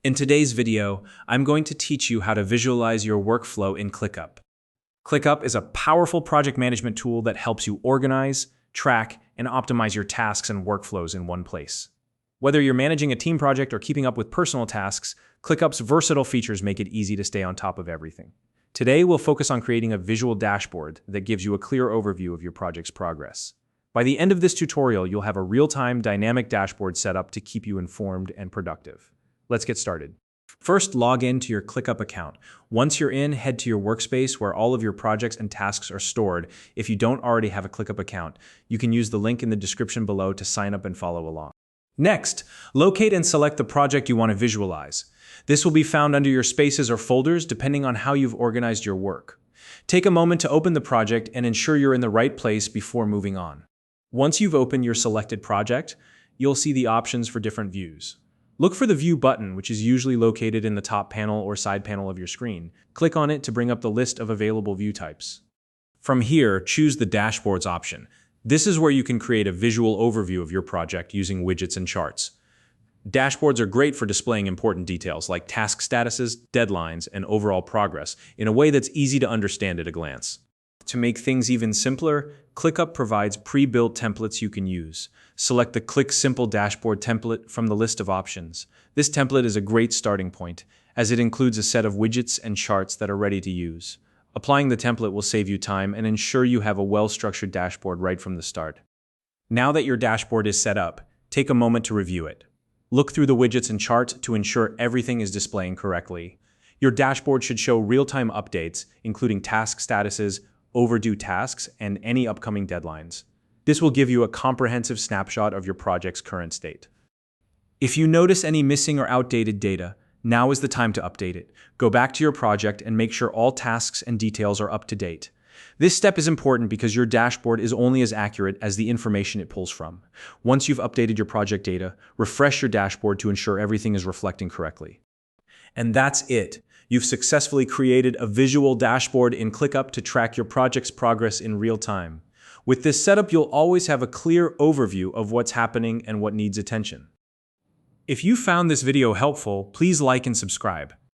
In today's video, I'm going to teach you how to visualize your workflow in Clickup. Clickup is a powerful project management tool that helps you organize, track, and optimize your tasks and workflows in one place. Whether you're managing a team project or keeping up with personal tasks, Clickup's versatile features make it easy to stay on top of everything. Today, we'll focus on creating a visual dashboard that gives you a clear overview of your project's progress. By the end of this tutorial, you'll have a real-time dynamic dashboard set up to keep you informed and productive. Let's get started. First, log in to your Clickup account. Once you're in, head to your workspace where all of your projects and tasks are stored. If you don't already have a Clickup account, you can use the link in the description below to sign up and follow along. Next, locate and select the project you want to visualize. This will be found under your spaces or folders depending on how you've organized your work. Take a moment to open the project and ensure you're in the right place before moving on. Once you've opened your selected project, you'll see the options for different views. Look for the View button, which is usually located in the top panel or side panel of your screen. Click on it to bring up the list of available view types. From here, choose the Dashboards option. This is where you can create a visual overview of your project using widgets and charts. Dashboards are great for displaying important details like task statuses, deadlines, and overall progress in a way that's easy to understand at a glance. To make things even simpler, Clickup provides pre-built templates you can use. Select the Click Simple Dashboard template from the list of options. This template is a great starting point, as it includes a set of widgets and charts that are ready to use. Applying the template will save you time and ensure you have a well-structured dashboard right from the start. Now that your dashboard is set up, take a moment to review it. Look through the widgets and charts to ensure everything is displaying correctly. Your dashboard should show real-time updates, including task statuses, overdue tasks, and any upcoming deadlines. This will give you a comprehensive snapshot of your project's current state. If you notice any missing or outdated data, now is the time to update it. Go back to your project and make sure all tasks and details are up to date. This step is important because your dashboard is only as accurate as the information it pulls from. Once you've updated your project data, refresh your dashboard to ensure everything is reflecting correctly. And that's it. You've successfully created a visual dashboard in Clickup to track your project's progress in real time. With this setup, you'll always have a clear overview of what's happening and what needs attention. If you found this video helpful, please like and subscribe.